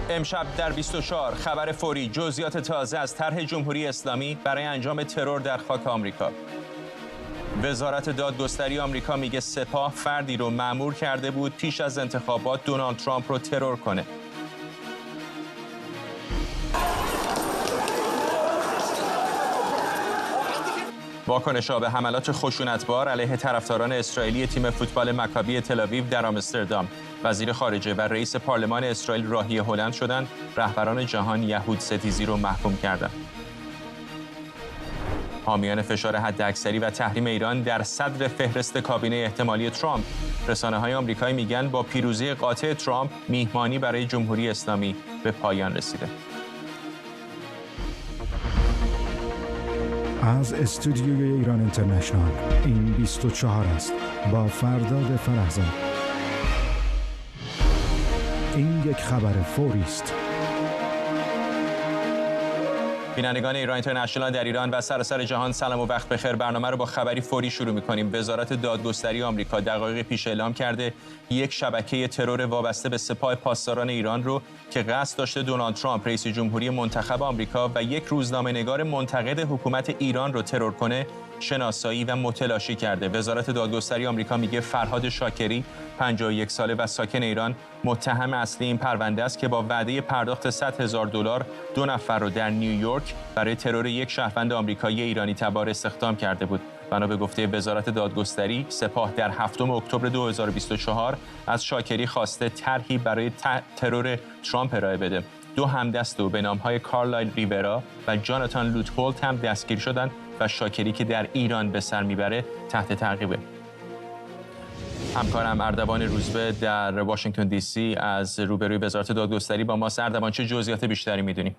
امشب در 24 خبر فوری، جزئیات تازه از طرح جمهوری اسلامی برای انجام ترور در خاک آمریکا. وزارت دادگستری آمریکا میگه سپاه فردی رو مأمور کرده بود پیش از انتخابات دونالد ترامپ رو ترور کنه. واکنش‌ها به حملات خشونتبار علیه طرفداران اسرائیلی تیم فوتبال مکابی تل‌آویو در آمستردام. وزیر خارجه و رئیس پارلمان اسرائیل راهی هلند شدند. رهبران جهان یهود ستیزی رو محکوم کردند. حامیان فشار حداکثری و تحریم ایران در صدر فهرست کابینه احتمالی ترامپ. رسانه‌های آمریکایی میگن با پیروزی قاطع ترامپ میهمانی برای جمهوری اسلامی به پایان رسیده. از استودیوی ایران اینترنشنال این 24 است با فرداد فرهزاد. این یک خبر فوری است. بینندگان ایران اینترنشنال در ایران و سراسر جهان سلام و وقت بخیر. برنامه رو با خبری فوری شروع می‌کنیم. وزارت دادگستری آمریکا دقایق پیش اعلام کرده یک شبکه ترور وابسته به سپاه پاسداران ایران رو که قصد داشته دونالد ترامپ رئیس جمهوری منتخب آمریکا و یک روزنامه‌نگار منتقد حکومت ایران رو ترور کنه شناسایی و متلاشی کرده. وزارت دادگستری آمریکا میگه فرهاد شاکری 51 ساله و ساکن ایران متهم اصلی این پرونده است که با وعده پرداخت $100,000 دو نفر رو در نیویورک برای ترور یک شهروند آمریکایی ایرانی تبار استخدام کرده بود. بنا به گفته وزارت دادگستری، سپاه در 7 اکتبر 2024 از شاکری خواسته طرحی برای ترور ترامپ ارائه بده. دو همدست او به نام‌های کارلایل ریورا و جاناتان لوتهولت هم دستگیر شدند و شاکری که در ایران به سر میبره تحت تعقیبه. همکارم اردوان روزبه در واشنگتن دی سی از روبروی وزارت دادگستری با ماست. اردوان، چه جزئیات بیشتری میدونی؟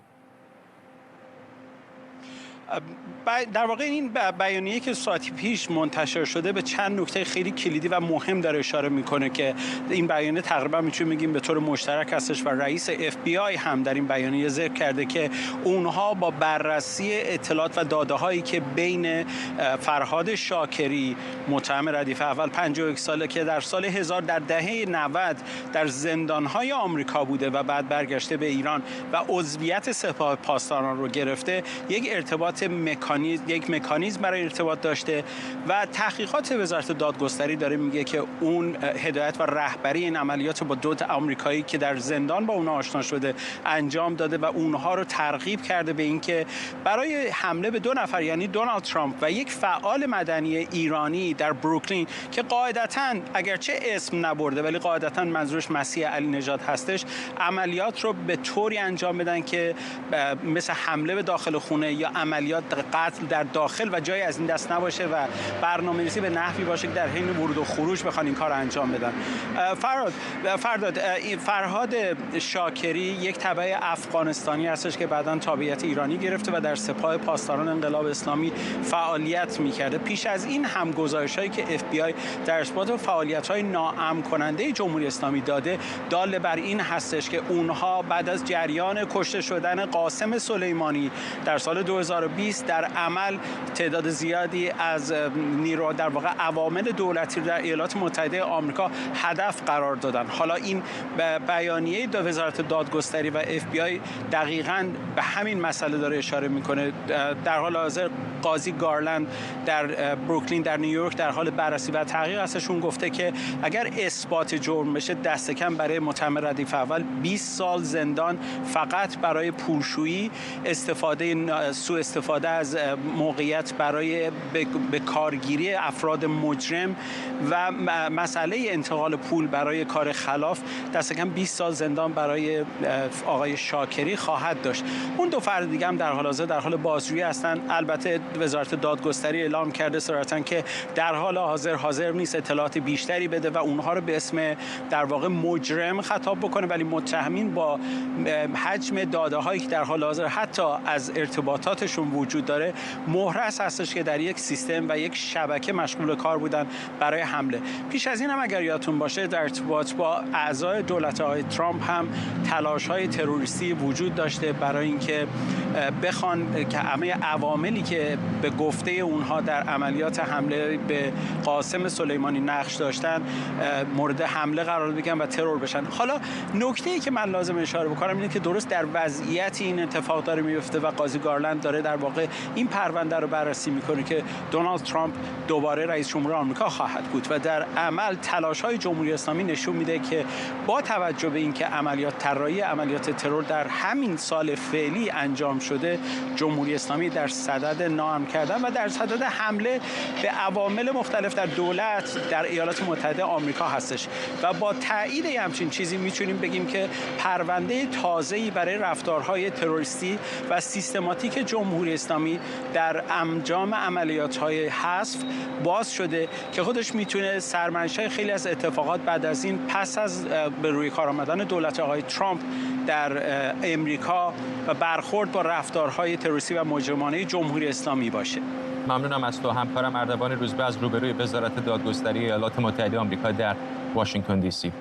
در واقع این بیانیه که ساعتی پیش منتشر شده به چند نکته خیلی کلیدی و مهم داره اشاره میکنه که این بیانیه تقریبا میتونیم بگیم به طور مشترک هستش و رئیس FBI هم در این بیانیه ذکر کرده که اونها با بررسی اطلاعات و داده هایی که بین فرهاد شاکری متهم ردیف اول 51 ساله که در سال 1000 در دهه 90 در زندان های آمریکا بوده و بعد برگشته به ایران و عضویت سپاه پاسداران رو گرفته، یک مکانیزم برای ارتباط داشته و تحقیقات وزارت دادگستری داره میگه که اون هدایت و رهبری این عملیات با دو آمریکایی که در زندان با اونها آشنا شده انجام داده و اونها رو ترغیب کرده به اینکه برای حمله به دو نفر، یعنی دونالد ترامپ و یک فعال مدنی ایرانی در بروکلین که قاعدتاً اگرچه اسم نبرده ولی قاعدتاً منظورش مسیح علی نژاد هستش، عملیات رو به طوری انجام بدن که مثل حمله به داخل خونه یا عملیات قتل در داخل و جایی از این دست نباشه و برنامه‌ریزی به نحوی باشه که در حین ورود و خروج بخوان این کار انجام بدن. فرهاد شاکری یک تبع افغانستانی هستش که بعداً تابعیت ایرانی گرفته و در سپاه پاسداران انقلاب اسلامی فعالیت می‌کرده. پیش از این هم گزارش‌هایی که FBI در ارتباط با فعالیت‌های ناامن کننده جمهوری اسلامی داده دال بر این هستش که اونها بعد از جریان کشته شدن قاسم سلیمانی در سال 2020 در عمل تعداد زیادی از نیرو در واقع عوامل دولتی در ایالات متحده آمریکا هدف قرار دادن. حالا این بیانیه وزارت دادگستری و FBI دقیقاً به همین مسئله داره اشاره میکنه. در حال حاضر قاضی گارلند در بروکلین در نیویورک در حال بررسی و تحقیق هستشون گفته که اگر اثبات جرم بشه دست کم برای متهم ردیف اول 20 سال زندان فقط برای پولشویی، سوء استفاده از موقعیت برای به کارگیری افراد مجرم و مسئله انتقال پول برای کار خلاف دست کم 20 سال زندان برای آقای شاکری خواهد داشت. اون دو فرد دیگه هم در حال حاضر در حال بازجویی هستن. البته وزارت دادگستری اعلام کرده صراحتاً که در حال حاضر نیست اطلاعات بیشتری بده و اونها رو به اسم در واقع مجرم خطاب بکنه، ولی متهمین با حجم داده هایی که در حال حاضر حتی از ارتباطاتشون هم وجود داره، محرز هستش که در یک سیستم و یک شبکه مشغول کار بودن برای حمله. پیش از این هم اگر یادتون باشه در ارتباط با اعضای دولت آقای ترامپ هم تلاش‌های تروریستی وجود داشته برای اینکه بخوان که همه عواملی که به گفته اونها در عملیات حمله به قاسم سلیمانی نقش داشتن مورد حمله قرار بگیرن و ترور بشن. حالا نکته‌ای که من لازم اشاره بکنم اینه که درست در وضعیتی این اتفاق داره میفته و قاضی گارلند داره در واقع این پرونده رو بررسی میکنه که دونالد ترامپ دوباره رئیس جمهور آمریکا خواهد بود و در عمل تلاش‌های جمهوری اسلامی نشون میده که با توجه به اینکه عملیات طراحی عملیات ترور در همین سال فعلی انجام شده، جمهوری اسلامی در صدد ناامن کردن و در صدد حمله به عوامل مختلف در دولت در ایالات متحده آمریکا هستش و با تایید همچین چیزی میتونیم بگیم که پرونده تازه‌ای برای رفتارهای تروریستی و سیستماتیک جمهوری اسلامی در انجام عملیات‌های حذف باز شده که خودش میتونه سرمنشأ خیلی از اتفاقات بعد از این پس از به روی کار آمدن دولت آقای ترامپ در امریکا و برخورد با رفتارهای تروریستی و مجرمانه جمهوری اسلامی باشه. ممنونم از تو همکارم اردوان روزبه از روبروی وزارت دادگستری ایالات متحده آمریکا در واشنگتن دی سی.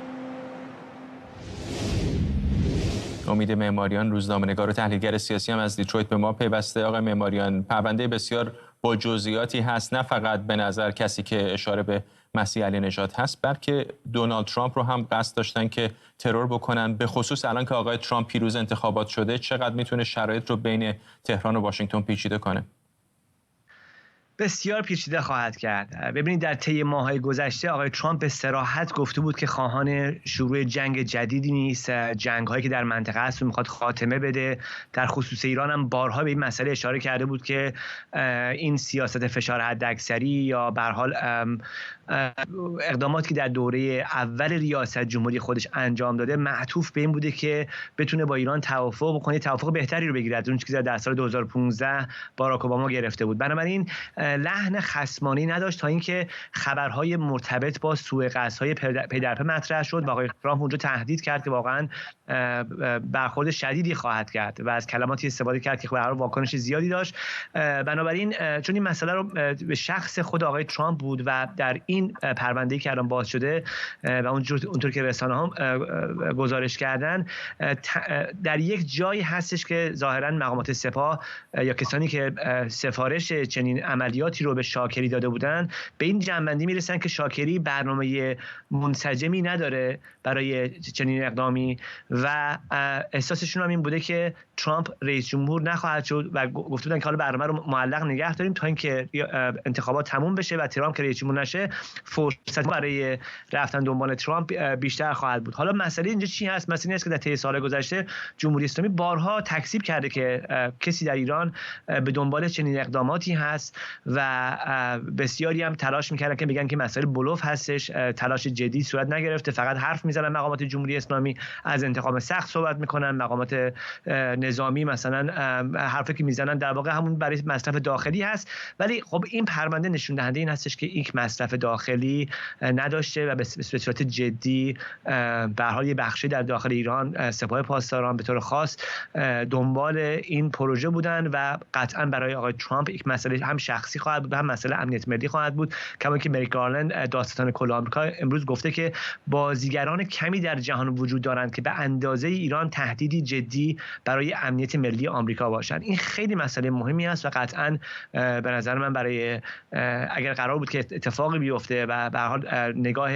امید معماریان روزنامه‌نگار و تحلیلگر سیاسی هم از دیترویت به ما پیوسته. آقای معماریان، پرونده بسیار با جزئیاتی هست، نه فقط به نظر کسی که اشاره به مسیح علی نژاد هست، بلکه دونالد ترامپ رو هم قصد داشتن که ترور بکنن. به خصوص الان که آقای ترامپ پیروز انتخابات شده، چقدر میتونه شرایط رو بین تهران و واشنگتن پیچیده کنه؟ بسیار پیچیده خواهد کرد. ببینید در طی ماه‌های گذشته آقای ترامپ به صراحت گفته بود که خواهان شروع جنگ جدیدی نیست، جنگ‌هایی که در منطقه هست رو می‌خواد خاتمه بده. در خصوص ایران هم بارها به این مسئله اشاره کرده بود که این سیاست فشار حداکثری یا به هر حال اقداماتی که در دوره اول ریاست جمهوری خودش انجام داده معطوف به این بوده که بتونه با ایران توافق بکنه، توافق بهتری رو بگیره از اون چیزی که در سال 2015 باراک اوباما گرفته بود. بنابراین لحن خصمانه‌ای نداشت تا اینکه خبرهای مرتبط با سوء قصدهای پی در پی مطرح شد و آقای ترامپ اونجا تهدید کرد که واقعا برخورد شدیدی خواهد کرد و از کلماتی استفاده کرد که به هر حال واکنش زیادی داشت. بنابراین چون این مسئله رو به شخص خود آقای ترامپ بود و در این پرونده‌ای که الان باز شده و اونطور که رسانه‌ها گزارش کردن در یک جایی هستش که ظاهراً مقامات سپاه یا کسانی که سفارش چنین عملیاتی رو به شاکری داده بودن به این جنبندی میرسن که شاکری برنامه منسجمی نداره برای چنین اقدامی و احساسشون هم این بوده که ترامپ رئیس جمهور نخواهد شد و گفته بودن که حالا برنامه رو معلق نگه داریم تا اینکه انتخابات تموم بشه و ترامپ که رئیس جمهور نشه فرصت برای رفتن دنبال ترامپ بیشتر خواهد بود. حالا مسئله اینجا چی هست؟ مسئله است که در طی سال گذشته جمهوری اسلامی بارها تکذیب کرده که کسی در ایران به دنبال چنین اقداماتی هست و بسیاری هم تلاش میکردن که بگن که مسئله بلوف هستش، تلاش جدی صورت نگرفته، فقط حرف میزنن. مقامات جمهوری اسلامی از انتقام سخت صحبت میکنن، مقامات نظامی مثلا حرفی که میزنن در واقع همون برای مصرف داخلی هست. ولی خب این پرونده نشون دهنده این هستش که این مصرف داخلی نداشته و به صورت جدی به هر حال یه بخشی در داخل ایران سپاه پاسداران به طور خاص دنبال این پروژه بودن و قطعا برای آقای ترامپ یک مسئله هم شخصی خواهد بود و هم مسئله امنیت ملی خواهد بود. کما که مریک گارلند دادستان کل آمریکا امروز گفته که بازیگران کمی در جهان وجود دارند که به اندازه ایران تهدیدی جدی برای امنیت ملی آمریکا باشند. این خیلی مسئله مهمی است و قطعا به نظر من برای اگر قرار بود که اتفاقی بیفته و به هر حال نگاه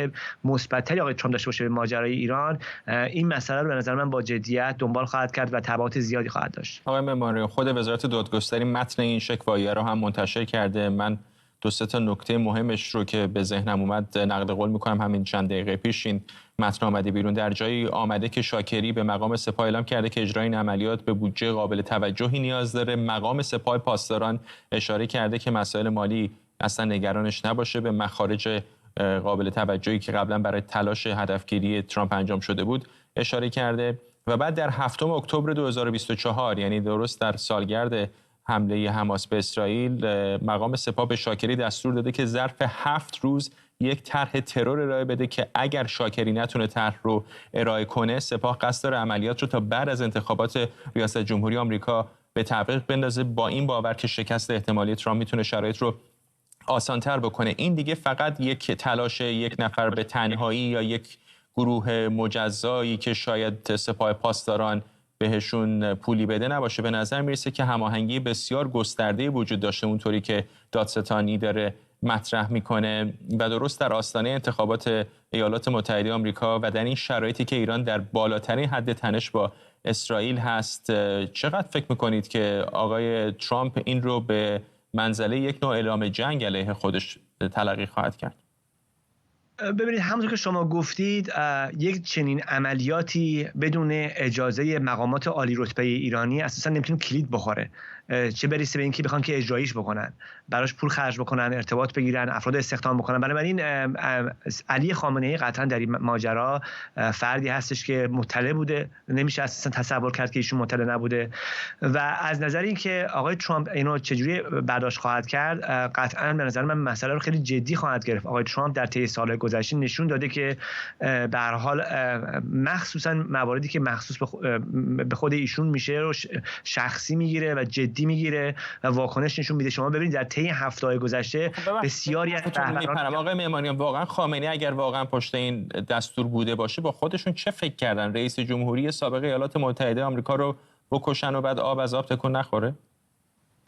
مثبت‌تری آقای ترامپ داشته باشه به ماجرای ایران، این مسئله رو به نظر من با جدیت دنبال خواهد کرد و تبعات زیادی خواهد داشت. آقای معماری، خود وزارت دادگستری متن این شکوایی‌ها رو هم منتشر کرده. من دو سه تا نکته مهمش رو که به ذهنم اومد نقل قول می‌کنم. همین چند دقیقه پیش این متن آمده بیرون. در جایی آمده که شاکری به مقام سپاه اعلام کرده که اجرای این عملیات به بودجه قابل توجهی نیاز داره. مقام سپاه پاسداران اشاره کرده که مسائل مالی اصلا نگرانش نباشه، به مخارج قابل توجهی که قبلا برای تلاش هدفگیری ترامپ انجام شده بود اشاره کرده. و بعد در 7 اکتبر 2024 یعنی درست در سالگرد حمله حماس به اسرائیل، مقام سپاه به شاکری دستور داده که ظرف 7 روز یک طرح ترور ارائه بده که اگر شاکری نتونه طرح رو ارائه کنه، سپاه قصد داره عملیات رو تا بعد از انتخابات ریاست جمهوری آمریکا به تعویق بندازه، با این باور که شکست احتمالی ترامپ میتونه شرایط رو آسان‌تر بکنه. این دیگه فقط یک تلاش یک نفر به تنهایی یا یک گروه مجزایی که شاید سپاه پاسداران بهشون پولی بده نباشه. به نظر میرسه که هماهنگی بسیار گسترده وجود داشته اونطوری که دادستانی داره مطرح میکنه و درست در آستانه انتخابات ایالات متحده آمریکا و در این شرایطی که ایران در بالاترین حد تنش با اسرائیل هست، چقدر فکر میکنید که آقای ترامپ این رو به منزله یک نوع اعلام جنگ علیه خودش تلقی خواهد کرد؟ ببینید، همونطور که شما گفتید، یک چنین عملیاتی بدون اجازه مقامات عالی رتبه ایرانی اساسا نمیتونه کلید بخوره، چه برسه به اینکه بخوان که اجراییش بکنن، براش پول خرج بکنن، ارتباط بگیرن، افراد استخدام بکنن. بنابراین علی خامنه‌ای قطعا در این ماجرا فردی هستش که مطلع بوده، نمیشه اساسا تصور کرد که ایشون مطلع نبوده. و از نظر اینکه آقای ترامپ اینو چجوری برداشت خواهد کرد، قطعا به نظر من مسئله رو خیلی جدی خواهد گرفت. آقای ترامپ در طی سال‌های گذشته نشون داده که به هر حال مخصوصا مواردی که مخصوص به خود ایشون میشه رو شخصی میگیره و جدی میگیره و واکنش نشون میده. شما ببینید در طی هفته‌های گذشته بسیاری از رهبران، آقای معماریان، واقعا خامنه‌ای اگر واقعا پشت این دستور بوده باشه با خودشون چه فکر کردن؟ رئیس جمهوری سابق ایالات متحده آمریکا رو بکشن و بعد آب از آب تکون نخوره؟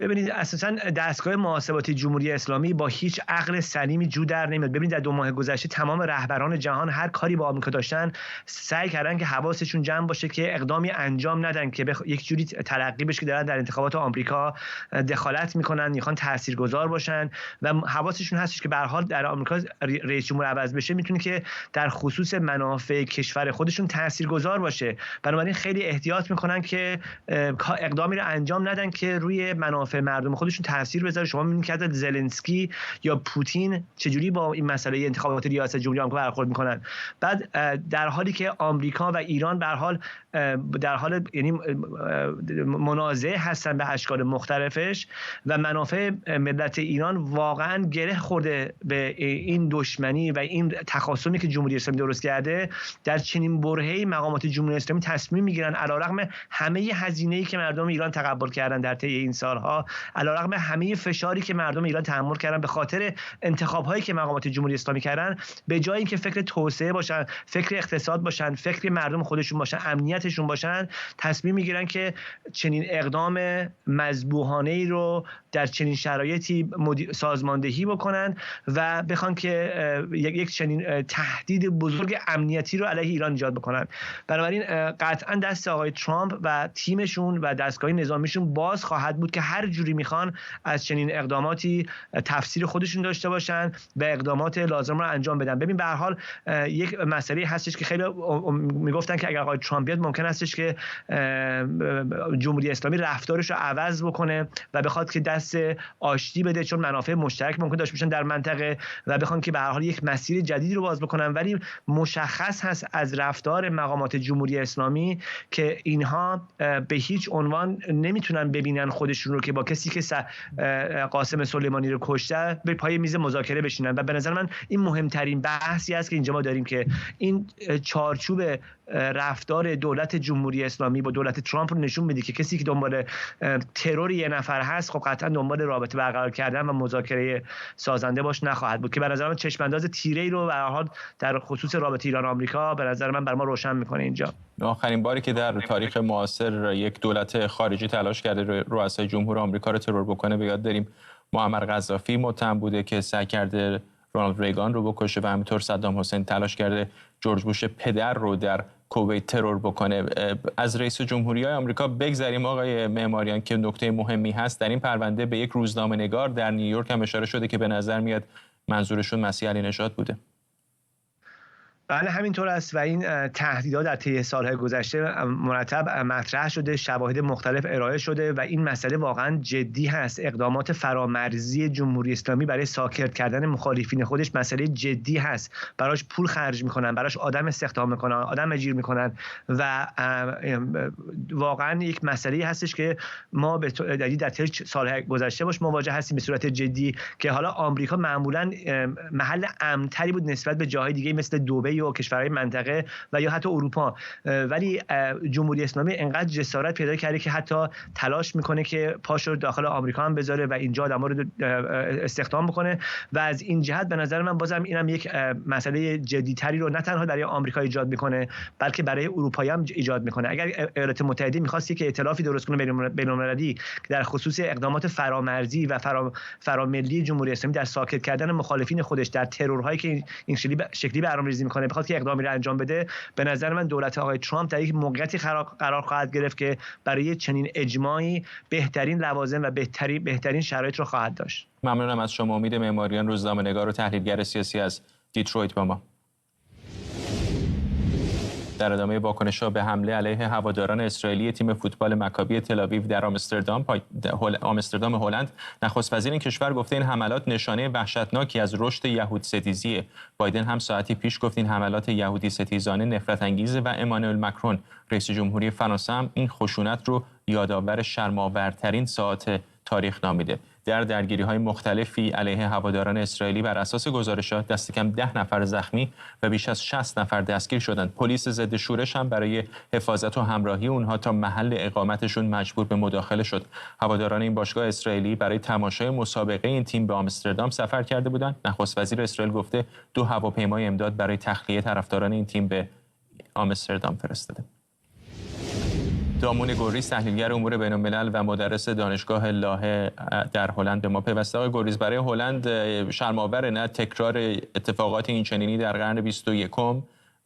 ببینید، اساساً دستگاه محاسباتی جمهوری اسلامی با هیچ عقل سلیمی جو در نمیاد. ببینید در 2 ماه گذشته تمام رهبران جهان هر کاری با آمریکا داشتن سعی کردن که حواسشون جمع باشه که اقدامی انجام ندن که یک جوری تلقی بشه که دارن در انتخابات آمریکا دخالت میکنن، میخوان تاثیرگذار باشن و حواسشون هستش که به هر حال در آمریکا رئیس جمهور عوض بشه میتونه که در خصوص منافع کشور خودشون تاثیرگذار باشه. بنابراین خیلی احتیاط میکنن که اقدامی رو انجام ندن که روی منافع مردم خودشون تاثیر بذاره. شما می‌بینید که زلنسکی یا پوتین چجوری با این مسئله انتخابات ریاست جمهوری آمریکا برخورد میکنن. بعد در حالی که آمریکا و ایران در حال یعنی منازعه هستن به اشکال مختلفش و منافع ملت ایران واقعا گره خورده به این دشمنی و این تخاصمی که جمهوری اسلامی درست کرده، در چنین برهه‌ای مقامات جمهوری اسلامی تصمیم میگیرن علیرغم همه هزینه‌ای که مردم ایران تقبل کردن در طی این سالها، علیرغم همه فشاری که مردم ایران تحمل کردن به خاطر انتخاب‌هایی که مقامات جمهوری اسلامی کردن، به جای اینکه فکر توسعه باشن، فکر اقتصاد باشن، فکر مردم خودشون باشن، امنیتشون باشن، تصمیم میگیرن که چنین اقدام مذبوحانه‌ای رو در چنین شرایطی سازماندهی بکنن و بخوان که یک چنین تهدید بزرگ امنیتی رو علیه ایران ایجاد بکنن. بنابراین قطعا دست آقای ترامپ و تیمشون و دستگاه نظامیشون باز خواهد بود که هر جوری میخوان از چنین اقداماتی تفسیر خودشون داشته باشن و اقدامات لازم رو انجام بدن. ببین به هر حال یک مسئله هستش که خیلی میگفتن که اگر آقای ترامپ بیاد ممکن هستش که جمهوری اسلامی رفتارش رو عوض بکنه و بخواد که دست آشتی بده، چون منافع مشترک ممکن داشته باشن در منطقه و بخوان که به هر حال یک مسیر جدیدی رو باز بکنن. ولی مشخص هست از رفتار مقامات جمهوری اسلامی که اینها به هیچ عنوان نمیتونن ببینن خودشون رو که با کسی که قاسم سلیمانی رو کشته به پای میز مذاکره بشینن. و به نظر من این مهمترین بحثی است که اینجا ما داریم که این چارچوب رفتار دولت جمهوری اسلامی با دولت ترامپ رو نشون میده که کسی که دنبال ترور یه نفر هست، خب قطعا دنبال رابطه برقرار کردن و مذاکره سازنده باش نخواهد بود، که به نظر من چشم انداز تیره‌ای رو به هر حال در خصوص رابطه ایران آمریکا به نظر من برای ما روشن میکنه. اینجا آخرین باری که در تاریخ معاصر یک دولت خارجی تلاش کرده رؤسای جمهور آمریکا رو ترور بکنه به یاد داریم. معمر قذافی متهم بوده که سعی کرده رونالد ریگان رو بکشه و همینطور صدام حسین تلاش کرده جورج بوش پدر رو در کویت ترور بکنه. از رئیس جمهوری‌های آمریکا بگذریم آقای معماریان که نکته مهمی هست در این پرونده، به یک روزنامه‌نگار در نیویورک هم اشاره شده که به نظر میاد منظورشون مسیح علی نژاد بوده. بله همینطور است و این تهدیدها در طی سالهای گذشته مرتب مطرح شده، شواهد مختلف ارائه شده و این مسئله واقعا جدی هست. اقدامات فرامرزی جمهوری اسلامی برای ساکت کردن مخالفین خودش مسئله جدی هست. براش پول خرج میکنن، براش آدم استخدام میکنن، آدم اجیر میکنن و واقعا یک مسئله هستش که ما در طی سالهای گذشته باش مواجه هستیم به صورت جدی، که حالا آمریکا معمولا محل امن‌تری بود نسبت به جاهای دیگه مثل دبی اروپایی و کشورهای منطقه و یا حتی اروپا، ولی جمهوری اسلامی انقدر جسارت پیدا کرده که حتی تلاش میکنه که پاشو داخل آمریکا هم بذاره و اینجا آدما رو استخدام بکنه و از این جهت به نظر من بازم اینم یک مسئله جدی‌تری رو نه تنها برای آمریکا ایجاد میکنه بلکه برای اروپایی هم ایجاد میکنه. اگر ایالات متحده می‌خواستی که ائتلافی درست کنه بین‌المللی که در خصوص اقدامات فرامرزی و فراملی جمهوری اسلامی در ساکت کردن مخالفین خودش در ترورهایی که این شکلی برنامه‌ریزی میکنه بخواد که اقدامی رو انجام بده، به نظر من دولت آقای ترامپ در یک موقعیتی قرار خواهد گرفت که برای چنین اجماعی بهترین لوازم و بهترین شرایط رو خواهد داشت. ممنونم از شما. امید معماریان، روزنامه‌نگار و تحلیلگر سیاسی از دیترویت با ما. در ادامه واکنش‌ها به حمله علیه هواداران اسرائیلی تیم فوتبال مکابی تل‌آویو در آمستردام هلند، نخست وزیر این کشور گفته این حملات نشانه وحشتناکی از رشد یهودستیزیه. بایدن هم ساعتی پیش گفت این حملات یهودی ستیزانه نفرت انگیزه و امانوئل مکرون رئیس جمهوری فرانسه هم این خشونت رو یادآور شرم‌آورترین ساعات تاریخ نامیده. در درگیری‌های مختلفی علیه هواداران اسرائیلی بر اساس گزارشات دست کم 10 نفر زخمی و بیش از 60 نفر دستگیر شدند. پلیس ضد شورش هم برای حفاظت و همراهی اونها تا محل اقامتشون مجبور به مداخله شد. هواداران این باشگاه اسرائیلی برای تماشای مسابقه این تیم به آمستردام سفر کرده بودند. نخست وزیر اسرائیل گفته 2 هواپیمای امداد برای تخلیه طرفداران این تیم به آمستردام فرستاده. دامون گوریز، تحلیلگر امور بین‌الملل و مدرس دانشگاه لاهه در هلند به ما پیوسته. آقای گوریز، برای هلند شرم‌آور نه تکرار اتفاقات اینچنینی در قرن 21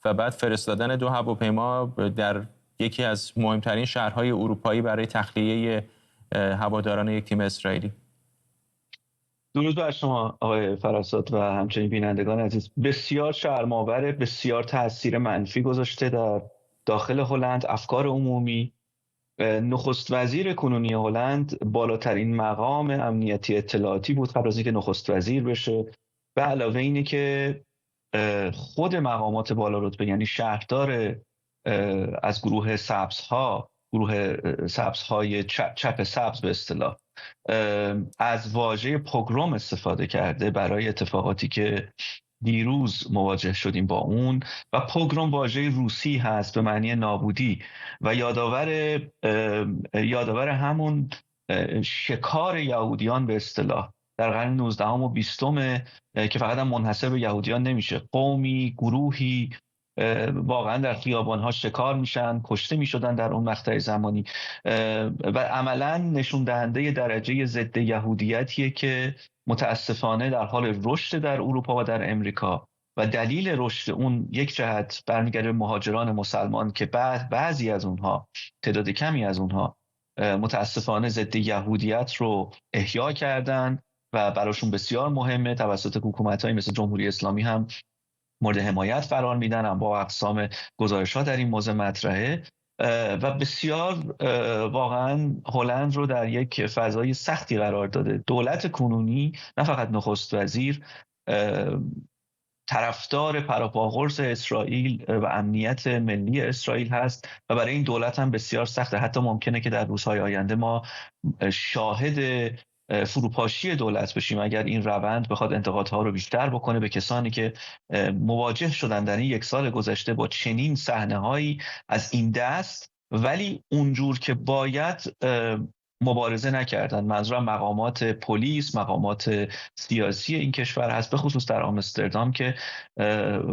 و بعد فرستادن 2 هواپیما در یکی از مهمترین شهرهای اروپایی برای تخلیه هواداران یک تیم اسرائیلی؟ درود بر شما آقای فراساد و همچنین بینندگان عزیز. بسیار شرم‌آور، بسیار تاثیر منفی گذاشته در داخل هلند افکار عمومی. نخست وزیر کنونی هلند بالاترین مقام امنیتی اطلاعاتی بود قبل از اینکه نخست وزیر بشه. به علاوه اینه که خود مقامات بالا رتبه، یعنی شهردار از گروه سبزهای چپ سبز به اصطلاح، از واژه پوگروم استفاده کرده برای اتفاقاتی که دیروز مواجه شدیم با اون. و پوگروم واژه روسی هست به معنی نابودی و یادآور همون شکار یهودیان به اصطلاح در قرن 19 و 20 که فقط هم منحصر به یهودیان نمیشه. قومی، گروهی واقعا در خیابان‌ها شکار میشن، کشته میشدن در اون مقطع زمانی و عملاً نشون دهنده درجه ضد یهودیتیه که متاسفانه در حال رشد در اروپا و در امریکا و دلیل رشد اون یک جهت برمیگرده به مهاجران مسلمان که بعضی از اونها، تعداد کمی از اونها متاسفانه ضد یهودیت رو احیا کردن و براشون بسیار مهمه. توسط حکومت‌های مثل جمهوری اسلامی هم مورد حمایت قرار میدن، هم با اقسام گزارش‌ها در این موضوع مطرحه و بسیار واقعا هلند رو در یک فضای سختی قرار داده. دولت کنونی، نه فقط نخست وزیر، طرفدار پراپاقرص اسرائیل و امنیت ملی اسرائیل هست و برای این دولت هم بسیار سخته. حتی ممکنه که در روزهای آینده ما شاهد فروپاشی دولت بشیم اگر این روند بخواد انتقادها رو بیشتر بکنه به کسانی که مواجه شدن در این 1 سال گذشته با چنین صحنه‌هایی از این دست ولی اونجور که باید مبارزه نکردن. منظورم مقامات پلیس، مقامات سیاسی این کشور هست، به خصوص در آمستردام که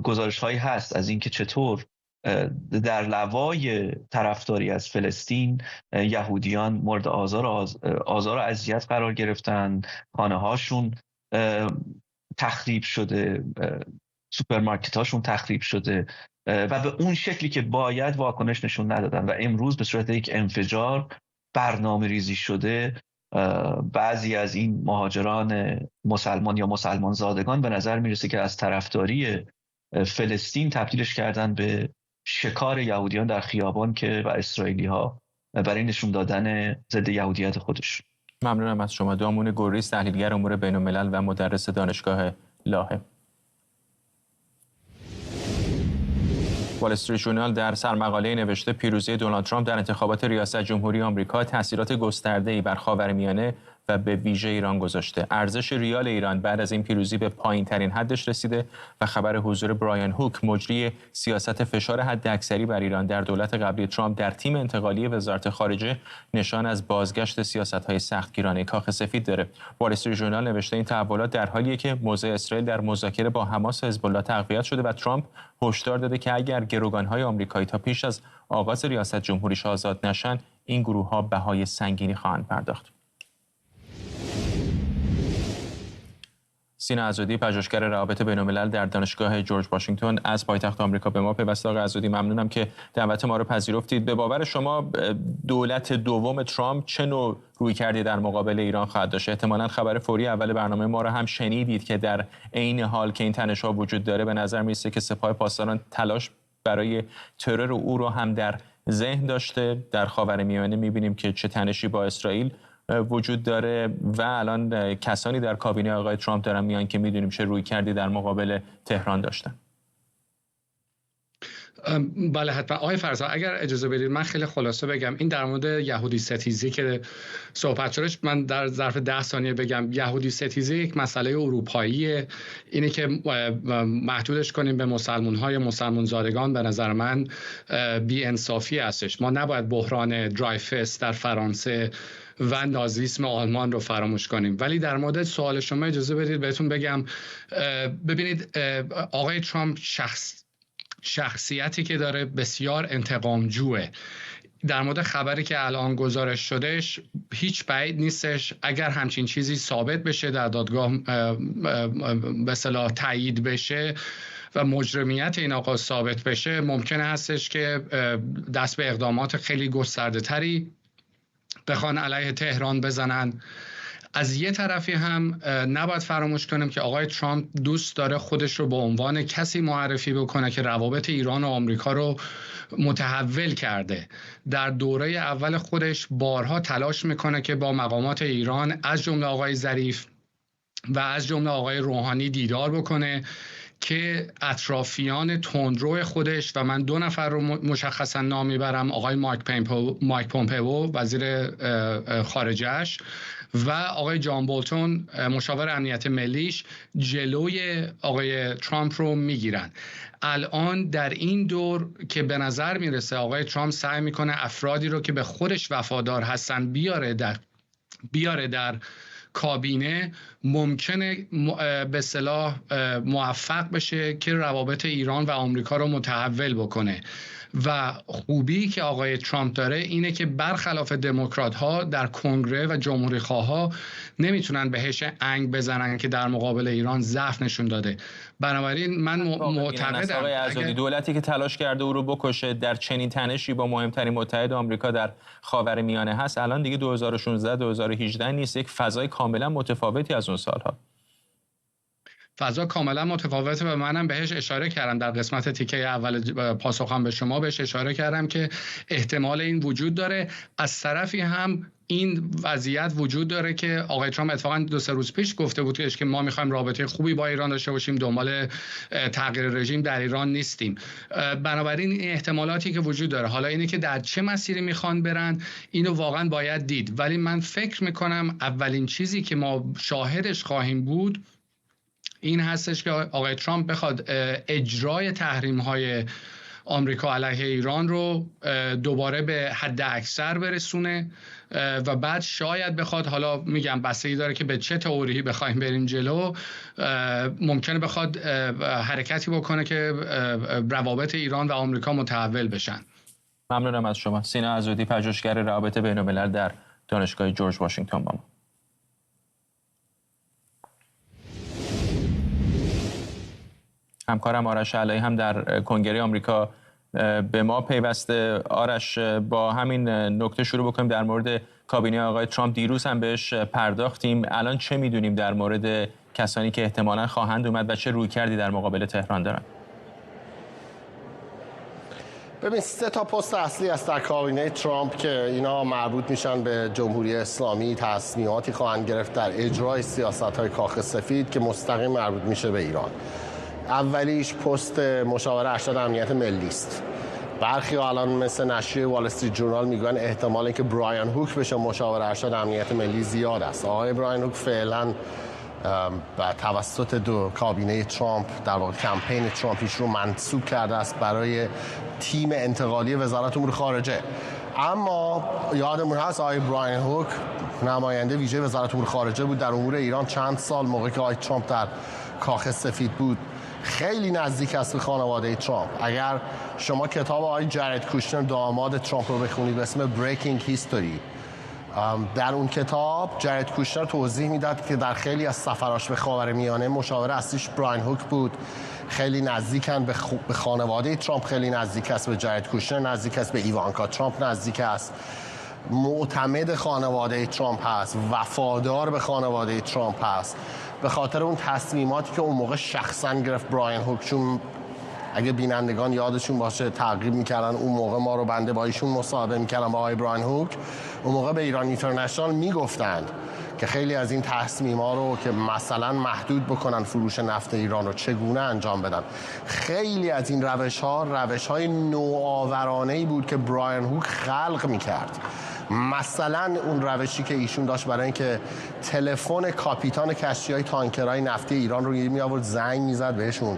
گزارش‌هایی هست از اینکه چطور در لوای طرفداری از فلسطین یهودیان مورد آزار و اذیت قرار گرفتن، خانه‌هاشون تخریب شده، سوپرمارکت‌هاشون تخریب شده و به اون شکلی که باید واکنش نشون ندادن و امروز به صورت یک انفجار برنامه ریزی شده بعضی از این مهاجران مسلمان یا مسلمان زادگان به نظر میرسه که از طرفداری فلسطین تبدیلش کردن به شکار یهودیان در خیابان که و اسرائیلی ها برای نشون دادن ضد یهودیت خودش. ممنونم از شما. دامون گوریز، تحلیلگر امور بین‌الملل و مدرس دانشگاه لاهه. وال استریت ژورنال در سرمقاله نوشته پیروزی دونالد ترامپ در انتخابات ریاست جمهوری آمریکا تاثیرات گسترده‌ای بر خاورمیانه و به ویژه ایران گذاشته. ارزش ریال ایران بعد از این پیروزی به پایین‌ترین حدش رسیده و خبر حضور برایان هوک، مجری سیاست فشار حداکثری بر ایران در دولت قبلی ترامپ در تیم انتقالی وزارت خارجه نشان از بازگشت سیاست‌های سختگیرانه کاخ سفید داره. وال استریت ژورنال نوشته این تحولات در حالیه که موضع اسرائیل در مذاکره با حماس و حزب الله تقویت شده و ترامپ هشدار داده که اگر گروگان‌های آمریکایی تا پیش از آغاز ریاست جمهوریش آزاد نشن، این گروه‌ها بهای سنگینی خواهند پرداخت. سینا عزودی، پژوهشگر روابط بین‌الملل در دانشگاه جورج واشنگتن از پایتخت آمریکا به ما پیوسته. آقای عزودی، ممنونم که دعوت ما رو پذیرفتید. به باور شما دولت دوم ترامپ چه نوع رویکردی در مقابل ایران خواهد داشت؟ احتمالاً خبر فوری اول برنامه ما رو هم شنیدید که در عین حال که این تنش‌ها وجود داره به نظر می‌رسه که سپاه پاسداران تلاش برای ترور او رو هم در ذهن داشته. در خاورمیانه می‌بینیم که چه تنشی با اسرائیل وجود داره و الان کسانی در کابینه آقای ترامپ دارن میان که میدونیم چه رویکردی در مقابل تهران داشتن. بله حتما. آقای فرزا اگر اجازه بدید من خیلی خلاصه بگم. این در مورد یهودی ستیزی که صحبت شدش، من در ظرف 10 ثانیه بگم. یهودی ستیزی یک مسئله اروپاییه. اینه که محدودش کنیم به مسلمان زادگان به نظر من بی انصافی هستش. ما نباید بحران درایفس در فرانسه و نازیسم آلمان رو فراموش کنیم. ولی در مورد سوال شما اجازه بدید بهتون بگم. ببینید آقای ترامپ شخصیتی که داره بسیار انتقامجوه. در مورد خبری که الان گزارش شدهش هیچ بعید نیستش اگر همچین چیزی ثابت بشه در دادگاه به اصطلاح تایید بشه و مجرمیت این آقا ثابت بشه، ممکنه هستش که دست به اقدامات خیلی گسترده تری بخوان علیه تهران بزنن. از یه طرفی هم نباید فراموش کنیم که آقای ترامپ دوست داره خودش رو به عنوان کسی معرفی بکنه که روابط ایران و آمریکا رو متحول کرده. در دوره اول خودش بارها تلاش میکنه که با مقامات ایران از جمله آقای ظریف و از جمله آقای روحانی دیدار بکنه که اطرافیان تندرو خودش و من 2 نفر رو مشخصا نام میبرم، آقای مایک پومپئو وزیر خارجه‌اش و آقای جان بولتون مشاور امنیت ملیش، جلوی آقای ترامپ رو میگیرن. الان در این دور که به نظر میرسه آقای ترامپ سعی میکنه افرادی رو که به خودش وفادار هستن بیاره در کابینه، ممکنه به اصطلاح موفق بشه که روابط ایران و آمریکا رو متحول بکنه. و خوبی که آقای ترامپ داره اینه که برخلاف دموکرات ها در کنگره و جمهوری خواها نمیتونن بهش انگ بزنن که در مقابل ایران ضعف نشون داده. بنابراین من معتقدم آقای عزادی دولتی که تلاش کرده او رو بکشه در چنین تنشی با مهمترین متحد آمریکا در خاورمیانه هست، الان دیگه 2016 2018 نیست، یک فضای کاملا متفاوتی از اون سالها. فضا کاملا متفاوته و منم بهش اشاره کردم در قسمت تیکه اول پاسخم به شما بهش اشاره کردم که احتمال این وجود داره. از طرفی هم این وضعیت وجود داره که آقای ترامپ اتفاقا 2-3 روز پیش گفته بود که ما میخوایم رابطه خوبی با ایران داشته باشیم، دنبال تغییر رژیم در ایران نیستیم. بنابراین این احتمالاتی که وجود داره، حالا اینه که در چه مسیری میخوان برن اینو واقعا باید دید. ولی من فکر میکنم اولین چیزی که ما شاهدش خواهیم بود این هستش که آقای ترامپ بخواد اجرای تحریم‌های آمریکا علیه ایران رو دوباره به حد اکثر برسونه و بعد شاید بخواد، حالا میگم بستگی داره که به چه تئوری بخوایم بریم جلو، ممکنه بخواد حرکتی بکنه که روابط ایران و آمریکا متحول بشن. ممنونم از شما. سینا عزودی، پژوهشگر روابط بین‌الملل در دانشگاه جورج واشنگتن با ما. همکارم آرش علایی هم در کنگره آمریکا به ما پیوسته. آرش، با همین نکته شروع بکنیم در مورد کابینه آقای ترامپ. دیروز هم بهش پرداختیم. الان چه میدونیم در مورد کسانی که احتمالاً خواهند اومد و چه رویکردی در مقابل تهران دارن؟ ببین 3 تا پست اصلی است در کابینه ترامپ که اینا مربوط میشن به جمهوری اسلامی. تصمیماتی خواهند گرفت در اجرای سیاست‌های کاخ سفید که مستقیم مربوط میشه به ایران. اولیش پست مشاور ارشد امنیت ملی است. برخی الان مثل نشریه وال استریت جورنال میگن احتمال اینکه برایان هوک بشه مشاور ارشد امنیت ملی زیاد است. آقای برایان هوک فعلا توسط دو کابینه ترامپ، در واقع کمپین ترامپیش رو منصوب کرده است برای تیم انتقالی وزارت امور خارجه. اما یادمون هست آقای برایان هوک نماینده ویژه وزارت امور خارجه بود در امور ایران چند سال، موقعی که آقای ترامپ در کاخ سفید بود. خیلی نزدیک است به خانواده ترامپ. اگر شما کتاب آقای جرد کوشنر داماد ترامپ رو بخونید به اسم بریکینگ هیستوری، در اون کتاب جرد کوشنر توضیح میداد که در خیلی از سفراش به خاورمیانه مشاور اصلیش برایان هوک بود. خیلی نزدیکن به خانواده ترامپ، خیلی نزدیک است به جرد کوشنر، نزدیک است به ایوانکا ترامپ، نزدیک است، معتمد خانواده ترامپ هست، وفادار به خانواده ترامپ هست. به خاطر اون تصمیماتی که اون موقع شخصا گرفت برایان هوک، چون اگه بینندگان یادشون باشه تعقیب میکردن اون موقع ما رو بنده با ایشون مصاحبه میکردن با آقای برایان هوک، اون موقع به ایران اینترنشنال میگفتند که خیلی از این تصمیم‌ها رو که مثلا محدود بکنن فروش نفت ایران رو چگونه انجام بدن. خیلی از این روش‌های نوآورانه‌ای بود که برایان هوک خلق میکرد. مثلا اون روشی که ایشون داشت برای اینکه تلفن کاپیتان کشتی‌های تانکرهای نفتی ایران رو می آورد زنگ میزد بهشون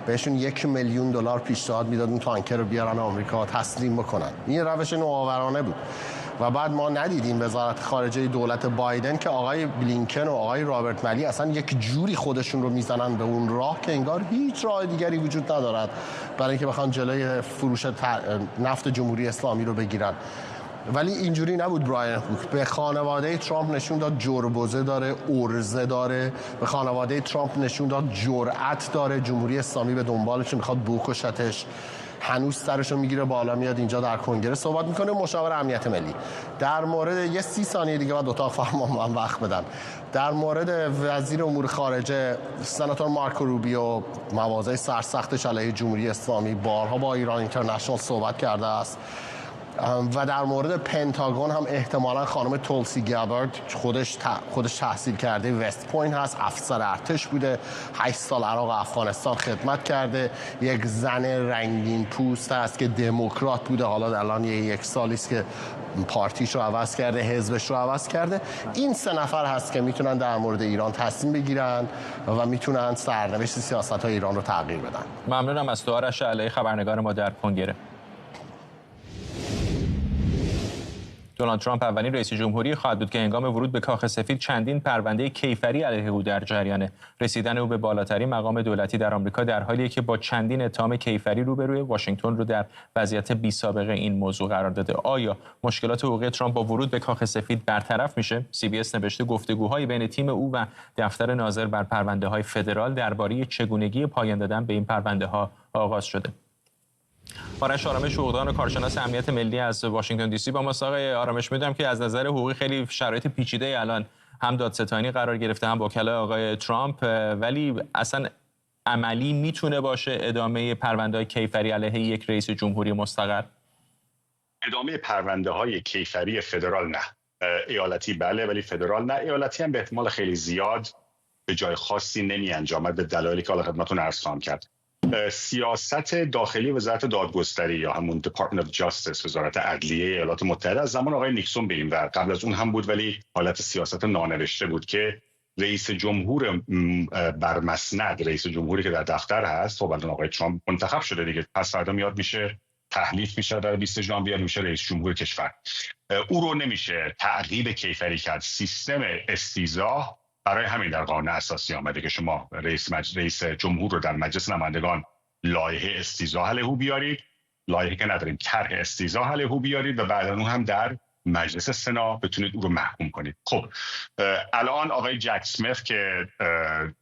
$1,000,000 پیشنهاد میداد اون تانکر رو بیارن آمریکا تسلیم بکنن. این روش نوآورانه بود. و بعد ما ندیدیم وزارت خارجه دولت بایدن که آقای بلینکن و آقای رابرت ملی اصلا یک جوری خودشون رو میزنن به اون راه که انگار هیچ راه دیگری وجود ندارد برای اینکه بخوان جلوی فروش نفت جمهوری اسلامی رو بگیرن. ولی اینجوری نبود. برایان هوک به خانواده ترامپ نشون داد جربوزه داره، ارزه داره. به خانواده ترامپ نشون داد جرأت داره. جمهوری اسلامی به دنبالش میخواد بکشتش. هنوز سرشو میگیره بالا میاد اینجا در کنگره صحبت میکنه. مشاور امنیت ملی در مورد 30 ثانیه دیگه بعد اتاق فرمان من وقت بدن، در مورد وزیر امور خارجه سناتور مارکو روبیو مواضع سرسختش علیه جمهوری اسلامی بارها با ایران اینترنشنال صحبت کرده است و در مورد پنتاگون هم احتمالاً خانم تولسی گابارد خودش تحصیل کرده، وست پوینت هست، افسر ارتش بوده، 8 سال عراق و افغانستان خدمت کرده، یک زن رنگین پوست هست که دموکرات بوده، حالا الان یک سالی است که پارتیش رو عوض کرده، حزبش رو عوض کرده. این 3 نفر هست که میتونن در مورد ایران تصمیم بگیرن و میتونن سرنوشت سیاست‌های ایران رو تغییر بدن. ممنونم از تو آرش علی، خبرنگار ما در کنگره. دونالد ترامپ اولین رئیس جمهوری خواهد بود که هنگام ورود به کاخ سفید چندین پرونده کیفری علیه او در جریانه. رسیدن او به بالاترین مقام دولتی در آمریکا در حالیه که با چندین اتهام کیفری روبروی واشنگتن رو در وضعیت بی‌سابقه این موضوع قرار داده. آیا مشکلات حقوقی ترامپ با ورود به کاخ سفید برطرف میشه؟ CBS نوشته گفتگوهای بین تیم او و دفتر ناظر بر پرونده‌های فدرال درباره چگونگی پایان دادن به این پرونده‌ها آغاز شده. آرش آرامش، حقوقدان و کارشناس امنیت ملی از واشنگتن دی سی با ما. آقای آرامش، میدونم که از نظر حقوقی خیلی شرایط پیچیده الان هم دادستانی قرار گرفته هم وکلای آقای ترامپ، ولی اصلا عملی میتونه باشه ادامه پرونده‌های کیفری علیه یک رئیس جمهوری مستقر؟ ادامه پرونده‌های کیفری فدرال نه، ایالتی بله ولی فدرال نه. ایالتی هم به احتمال خیلی زیاد به جای خاصی نمی انجامد به دلایلی که حالا خدمتتون عرض خواهم کرد. سیاست داخلی وزارت دادگستری یا همون Department of Justice، وزارت عدلیه ایالات متحده، از زمان آقای نیکسون بریم و قبل از اون هم بود ولی حالت سیاست نانوشته بود که رئیس جمهور برمسند، رئیس جمهوری که در دفتر هست، خب الان آقای ترامپ منتخب شده دیگه، پس فردا میاد میشه تحلیف میشه در 20 ژانویه میشه رئیس جمهور کشور. او رو نمیشه تعقیب کیفری کرد. سیستم استیضاح برای همین در قانون اساسی آمده که شما رئیس جمهور رو در مجلس نمایندگان لایحه استیضاح علیه او بیارید، لایحه که نداریم طرح استیضاح علیه او بیارید و بعد اون هم در مجلس سنا بتونید او رو محکوم کنید. خب الان آقای جک اسمیت که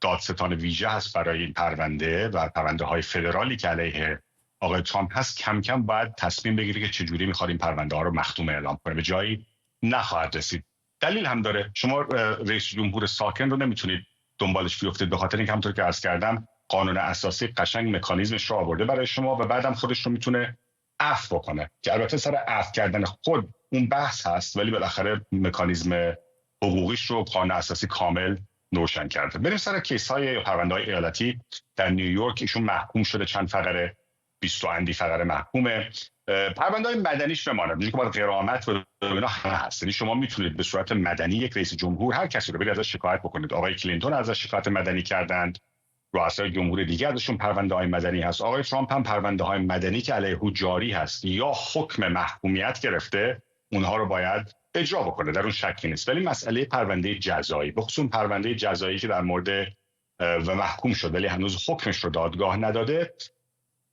دادستان ویژه هست برای این پرونده و پرونده های فدرالی که علیه آقای ترامپ هست، کم کم باید تصمیم بگیره که چجوری میخواد این پرونده ها رو مختوم اعلام کنه. به جایی نخواهد رسید. دلیل هم داره. شما رئیس جمهور ساکن رو نمیتونید دنبالش بیفتید، به خاطر اینکه همونطور که عرض کردم قانون اساسی قشنگ مکانیزمش رو آورده برای شما و بعدم خودش رو میتونه عفو بکنه، که البته سر عفو کردن خود اون بحث هست ولی بالاخره مکانیزم حقوقیش رو قانون اساسی کامل روشن کرده. بریم سر کیس‌های یا پرونده‌های ایالتی. در نیویورک ایشون محکوم شده چند فقره 20 اندی فقره محکومه. پرونده‌های مدنیش بماند، میگه که باید غرامت و اینا همه هست. یعنی شما میتونید به صورت مدنی یک رئیس جمهور هر کسی رو برید ازش شکایت بکنید. آقای کلینتون ازش شکایت مدنی کردند، رؤسای جمهور دیگه ازشون پرونده‌های مدنی هست. آقای ترامپ هم پرونده‌های مدنی که علیه او جاری هست یا حکم محکومیت گرفته، اونها رو باید اجرا بکنه، در اون شکی نیست. ولی مسئله پرونده جزایی، بخصوص پرونده جزایی که در مورد و محکوم شد ولی هنوز حکمش رو دادگاه نداده،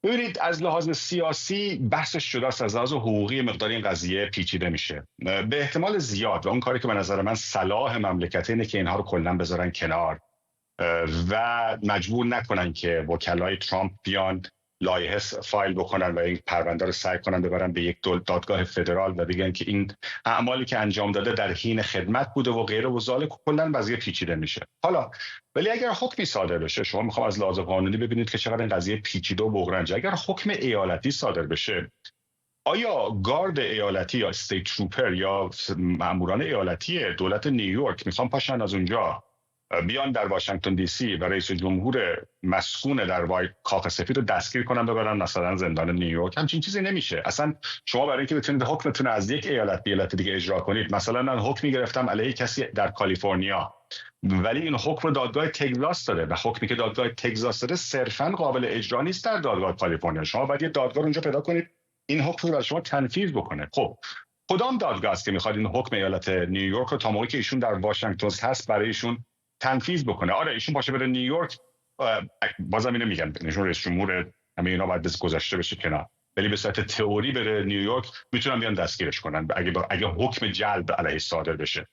ببینید از لحاظ سیاسی بحثش جداست، از لحاظ حقوقی مقدار این قضیه پیچیده میشه. به احتمال زیاد و اون کاری که به نظر من صلاح مملکت اینه که اینها رو کلا بذارن کنار و مجبور نکنن که وکلای ترامپ بیان لایحه فایل بکنن و این پرونده رو سعی کنن ببرن به یک دادگاه فدرال و بگن که این اعمالی که انجام داده در حین خدمت بوده و غیره و ذالک، کلا قضیه پیچیده میشه. حالا ولی اگر حکمی صادر بشه، شما میخوام از لحاظ قانونی ببینید که چقدر این قضیه پیچیده و بغرنجه. اگر حکم ایالتی صادر بشه، آیا گارد ایالتی یا استیت تروپر یا ماموران ایالتی دولت نیویورک میخوان پاشن از اونجا بیان در واشنگتن دی سی و رئیس جمهور مسکون در کاخ سفید رو دستگیر کنن ببرن مثلا زندان نیویورک؟ همچین چیزی نمیشه. اصلا شما برای اینکه بتونید حکمتون از یک ایالت به ایالت دیگه اجرا کنید، مثلا من حکمی گرفتم علیه کسی در کالیفرنیا، ولی این حکم رو دادگاه تگزاس داده و حکمی که دادگاه تگزاس داده صرفاً قابل اجرا نیست در دادگاه کالیفرنیا. شما باید یه دادگاه اونجا پیدا کنید این حکم رو برای شما تنفیذ بکنه. خب کدام دادگاه است که میخواد این حکم ایالت نیویورک رو تا موقعی که ایشون در واشنگتن هست برای ایشون تنفیذ بکنه؟ آره ایشون باشه بره نیویورک، بازم اینو میگن ایشون رئیس جمهور، همه اینا باید گذاشته بشه کنار، ولی به صورت تئوری بره نیویورک میتونن بیان دستگیرش کنن اگه حکم جلب علیه صادر بشه.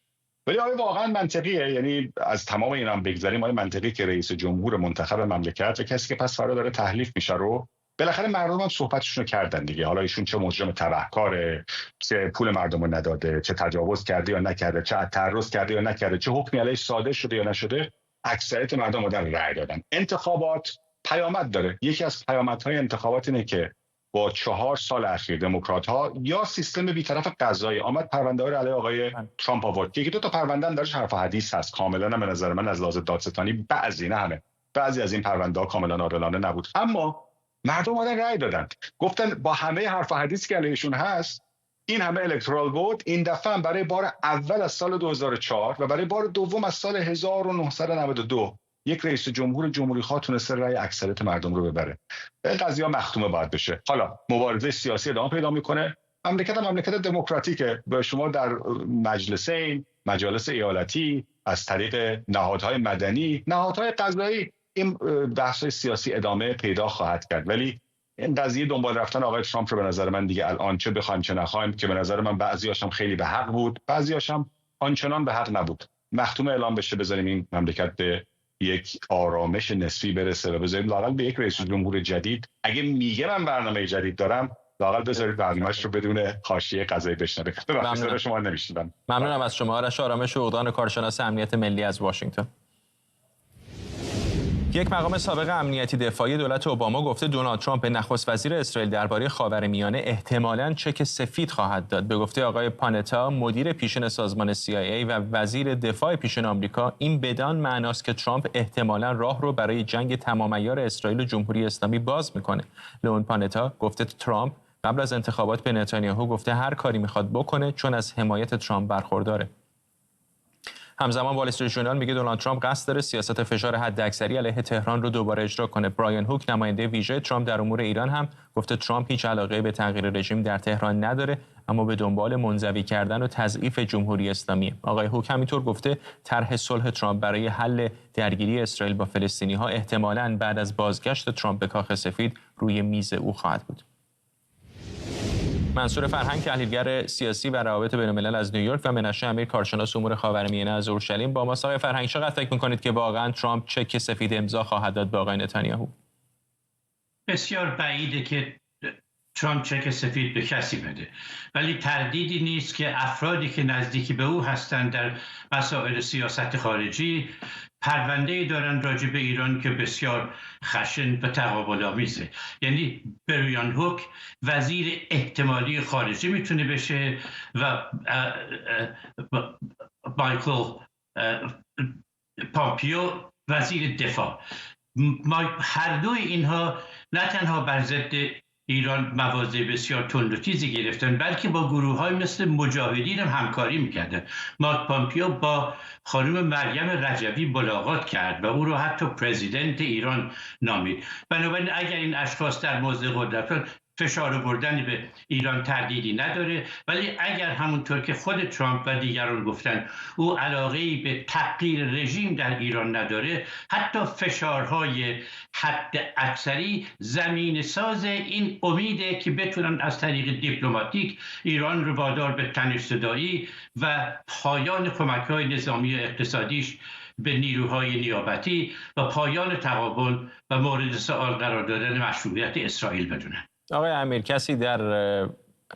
ولی آیا واقعا منطقیه؟ یعنی از تمام اینا هم بگذاریم، آیا منطقی که رئیس جمهور منتخب مملکت و کسی که پس فردا داره تحلیف میشه رو بالاخره مردم هم صحبتشون رو کردن دیگه، حالا ایشون چه مجرم تبهکاره، چه پول مردم رو نداده، چه تجاوز کرده یا نکرده، چه تعرض کرده یا نکرده، چه حکمی علیهش صادر شده یا نشده، اکثریت مردم اومدن رأی دادن. انتخابات پیامد داره. یکی از پیامدهای انتخابات اینه که با 4 سال اخیر دموکرات‌ها یا سیستم بی‌طرف قضایی آمد پرونده‌ها رو علیه آقای ترامپ آورد. یکی دو تا پرونده هم درش حرف و حدیث هست، کاملا به نظر من از لحاظ دادستانی بعضی، نه همه، بعضی از این پرونده‌ها کاملا عادلانه نبود، اما مردم اومدن رأی دادن، گفتن با همه حرف و حدیثی که علیهشون هست، این همه الکترال ووت، این دفعه هم برای بار اول از سال 2004 و برای بار دوم از سال 1992 یک رئیس جمهور جمهوری خواه تونسته رأی اکثریت مردم رو ببره. این قضیه مختومه باید بشه. حالا مبارزه سیاسی ادامه پیدا میکنه. مملکت مملکت دموکراتیکه. به شما در مجلسین، مجالس ایالتی، از طریق نهادهای مدنی، نهادهای قضایی، این بحث سیاسی ادامه پیدا خواهد کرد. ولی این قضیه دنبال رفتن آقای ترامپ رو به نظر من دیگه الان چه بخوایم چه نخوایم، که به نظر من بعضی‌هاش هم خیلی به حق بود، بعضی‌هاش هم آنچنان به حق نبود، مختوم اعلام بشه، بذاریم این مملکت به یک آرامش نسبی برسه و بذاریم لااقل به یک رئیس جمهور جدید، اگه میگه من برنامه جدید دارم، لااقل بذارید برنامه‌اش رو بدون حاشیه قضایی بشنوه. ببخشید شما نمیشنیدم. ممنونم از شما. آرش آرامش عقدان، کارشناس امنیت ملی از واشنگتن. یک مقام سابق امنیتی دفاعی دولت اوباما گفته دونالد ترامپ به نخست وزیر اسرائیل درباره خاورمیانه احتمالاً چک سفید خواهد داد. به گفته آقای پانتا، مدیر پیشین سازمان CIA و وزیر دفاع پیشین آمریکا، این بدان معناست که ترامپ احتمالاً راه رو برای جنگ تمام عیار اسرائیل و جمهوری اسلامی باز میکنه. لئون پانتا گفته ترامپ قبل از انتخابات به نتانیاهو گفته هر کاری میخواد بکنه چون از حمایت ترامپ برخورداره. همزمان وال استریت ژورنال میگه دونالد ترامپ قصد داره سیاست فشار حداکثری علیه تهران رو دوباره اجرا کنه. برایان هوک، نماینده ویژه ترامپ در امور ایران، هم گفته ترامپ هیچ علاقه به تغییر رژیم در تهران نداره، اما به دنبال منزوی کردن و تضعیف جمهوری اسلامی. آقای هوک همینطور گفته طرح صلح ترامپ برای حل درگیری اسرائیل با فلسطینی‌ها احتمالاً بعد از بازگشت ترامپ به کاخ سفید روی میز او خواهد بود. منصور فرهنگ، تحلیلگر سیاسی و روابط بین‌الملل از نیویورک و منشه امیر، کارشناس امور خاورمیانه از اورشلیم با ماست. آقای فرهنگ، چقدر فکر می‌کنید که واقعاً ترامپ چک سفید امضا خواهد داد به آقای نتانیاهو؟ بسیار بعیده که ترامپ چک سفید به کسی بده، ولی تردیدی نیست که افرادی که نزدیکی به او هستند در مسائل سیاست خارجی پرونده‌ای دارن راجع به ایران که بسیار خشن و تقابل‌آمیزه. یعنی بریان هوک وزیر احتمالی خارجه میتونه بشه و مایکل پامپیو وزیر دفاع. هر دوی اینها نه تنها بر ضد ایران مواضع بسیار تند و تیزی گرفتن، بلکه با گروه‌های مثل مجاهدین هم همکاری می‌کردن. مارک پامپیو با خانم مریم رجوی ملاقات کرد و او رو حتی پرزیدنت ایران نامید. بنابراین اگر این اشخاص در موضع قدرت فشار آوردن به ایران تردیدی نداره، ولی اگر همونطور که خود ترامپ و دیگران گفتن او علاقه‌ای به تغییر رژیم در ایران نداره، حتی فشارهای حد اکثری زمین ساز این امیده که بتونن از طریق دیپلماتیک ایران رو وادار به تنش‌زدایی و پایان کمک‌های نظامی و اقتصادیش به نیروهای نیابتی و پایان تقابل و مورد سوال قرار دادن مشروعیت اسرائیل بدونن. آقای امیر، کسی در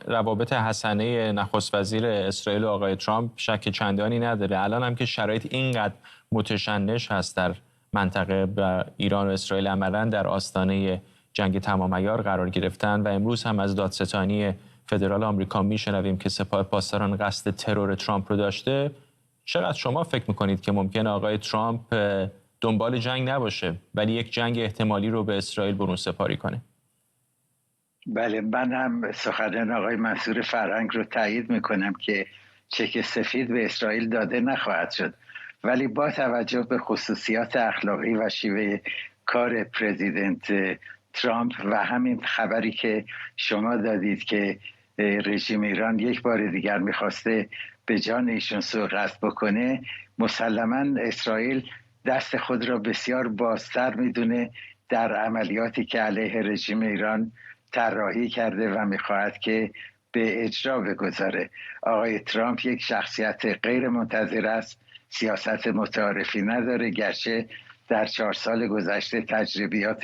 روابط حسنه نخست وزیر اسرائیل و آقای ترامپ شک چندانی نداره. الان هم که شرایط اینقدر متشنج هست در منطقه و ایران و اسرائیل عملاً در آستانه جنگ تمام عیار قرار گرفتن و امروز هم از دادستانی فدرال آمریکا میشنویم که سپاه پاسداران قصد ترور ترامپ رو داشته. چقدر شما فکر میکنید که ممکنه آقای ترامپ دنبال جنگ نباشه ولی یک جنگ احتمالی رو به اسرائیل برون سپاری کنه؟ بله، من هم سخنان آقای منصور فرهنگ رو تایید میکنم که چک سفید به اسرائیل داده نخواهد شد، ولی با توجه به خصوصیات اخلاقی و شیوه کار پرزیدنت ترامپ و همین خبری که شما دادید که رژیم ایران یک بار دیگر میخواسته به جان ایشون سوء قصد بکنه، مسلماً اسرائیل دست خود را بسیار بازتر میدونه در عملیاتی که علیه رژیم ایران طراحی کرده و میخواهد که به اجرا بگذاره. آقای ترامپ یک شخصیت غیر منتظر است، سیاست متعارفی نداره، گرچه در 4 سال گذشته تجربیات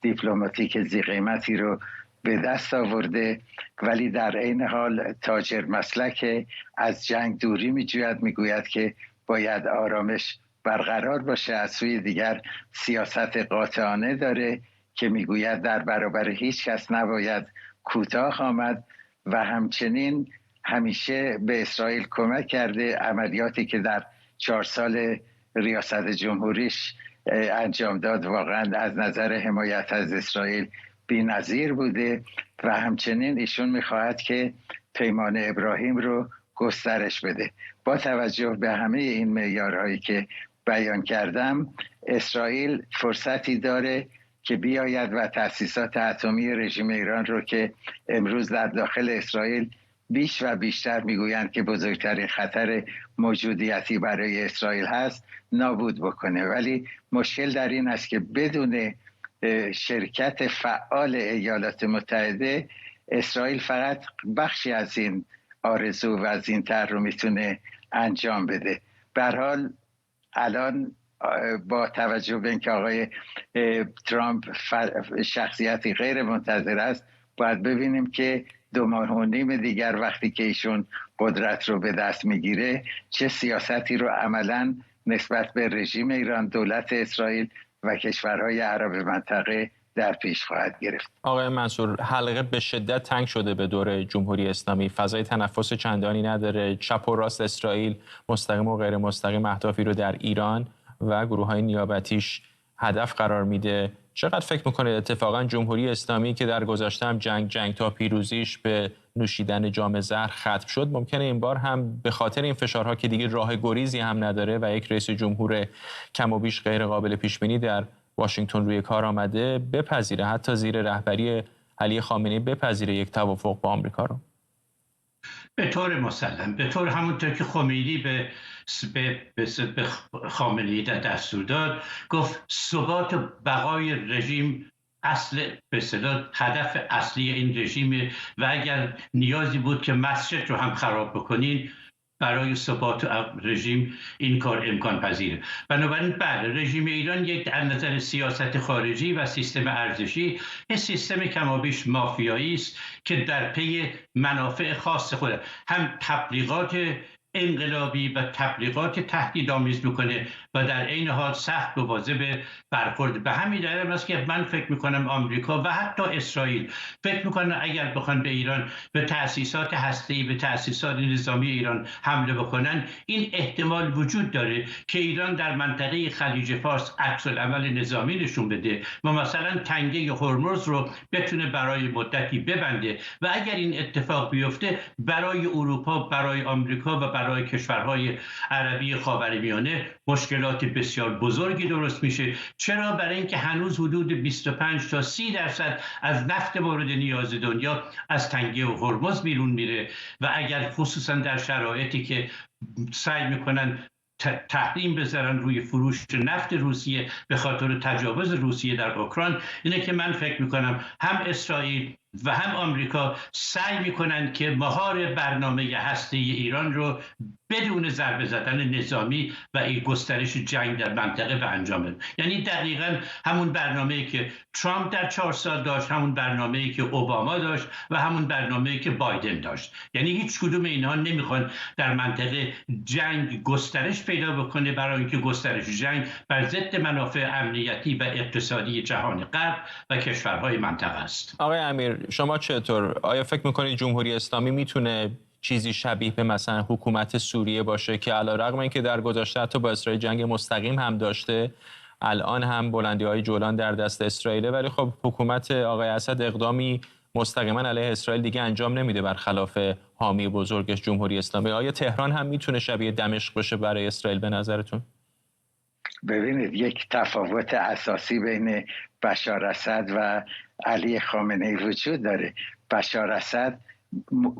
دیپلماتیک ذی‌قیمتی رو به دست آورده، ولی در عین حال تاجر مسلک از جنگ دوری میجوید، میگوید که باید آرامش برقرار باشه. از سوی دیگر سیاست قاطعانه داره که میگوید در برابر هیچ کس نباید کوتاه آمد و همچنین همیشه به اسرائیل کمک کرده. عملیاتی که در 4 سال ریاست جمهوریش انجام داد واقعا از نظر حمایت از اسرائیل بی‌نظیر بوده و همچنین ایشون میخواهد که پیمان ابراهیم رو گسترش بده. با توجه به همه این معیارهایی که بیان کردم، اسرائیل فرصتی داره که بیاید و تأسیسات اتمی رژیم ایران رو که امروز در داخل اسرائیل بیش و بیشتر میگویند که بزرگترین خطر موجودیتی برای اسرائیل هست نابود بکنه. ولی مشکل در این است که بدون شرکت فعال ایالات متحده اسرائیل فقط بخشی از این آرزو و از این طرح رو میتونه انجام بده. به هر حال الان با توجه به اینکه آقای ترامپ شخصیتی غیر منتظر است، باید ببینیم که 2.5 ماه دیگر وقتی که ایشون قدرت رو به دست میگیره چه سیاستی رو عملاً نسبت به رژیم ایران، دولت اسرائیل و کشورهای عرب منطقه در پیش خواهد گرفت. آقای منصور، حلقه به شدت تنگ شده به دور جمهوری اسلامی، فضای تنفس چندانی نداره. چپ و راست اسرائیل مستقیم و غیر مستقیم اهدافی رو در ایران و گروه‌های نیابتیش هدف قرار میده. چقدر فکر میکنید اتفاقا جمهوری اسلامی که در گذشته هم جنگ تا پیروزیش به نوشیدن جام زهر ختم شد، ممکنه این بار هم به خاطر این فشارها که دیگه راه گریزی هم نداره و یک رئیس جمهور کم و بیش غیر قابل پیش بینی در واشنگتن روی کار آمده، بپذیره حتی زیر رهبری علی خامنه‌ای بپذیره یک توافق با آمریکا رو؟ به طور مسلم، به طور همونطور که خمینی به خامنه‌ای در دستور داد، گفت ثبات و بقای رژیم اصل به اصطلاح هدف اصلی این رژیم و اگر نیازی بود که مسجد رو هم خراب بکنین برای ثبات رژیم این کار امکان پذیره. بنابراین بله، رژیم ایران یک از نظر سیاست خارجی و سیستم ارزشی یک سیستم کمابیش مافیایی است که در پی منافع خاص خود هم تبلیغات انقلابی و تبلیغات تهدیدآمیز میکنه و در عین حال سخت مواظب برخورد. به همین دلیل است که من فکر میکنم آمریکا و حتی اسرائیل فکر میکنن اگر بخوان به ایران، به تأسیسات هسته‌ای، به تأسیسات نظامی ایران حمله بکنن، این احتمال وجود داره که ایران در منطقه خلیج فارس عکس العمل نظامی نشون بده و مثلا تنگه هرمز رو بتونه برای مدتی ببنده و اگر این اتفاق بیفته برای اروپا، برای آمریکا و برای کشورهای عربی خاورمیانه مشکلات بسیار بزرگی درست میشه. چرا؟ برای اینکه هنوز حدود 25 تا 30% از نفت مورد نیاز دنیا از تنگه هرمز بیرون میره و اگر خصوصا در شرایطی که سعی میکنن تحریم بذارن روی فروش نفت روسیه به خاطر تجاوز روسیه در اوکراین، اینه که من فکر میکنم هم اسرائیل و هم آمریکا سعی میکنن که مهار برنامه هسته ایران رو بدون ضربه زدن نظامی و این گسترش جنگ در منطقه به انجام بدن. یعنی دقیقاً همون برنامه‌ای که ترامپ در 4 سال داشت، همون برنامه‌ای که اوباما داشت و همون برنامه‌ای که بایدن داشت. یعنی هیچ کدوم اینها نمیخوان در منطقه جنگ گسترش پیدا بکنه، برای اینکه گسترش جنگ بر ضد منافع امنیتی و اقتصادی جهان غرب و کشورهای منطقه است. آقای امیر، شما چطور؟ آیا فکر میکنید جمهوری اسلامی میتونه چیزی شبیه به مثلا حکومت سوریه باشه که علیرغم اینکه در گذشته حتی با اسرائیل جنگ مستقیم هم داشته، الان هم بلندی‌های جولان در دست اسرائیل، ولی خب حکومت آقای اسد اقدامی مستقیما علیه اسرائیل دیگه انجام نمیده برخلاف حامی بزرگش جمهوری اسلامی؟ آیا تهران هم میتونه شبیه دمشق باشه برای اسرائیل به نظرتون؟ ببینید، یک تفاوت اساسی بین بشار اسد و علی خامنه‌ای وجود داره. بشار اسد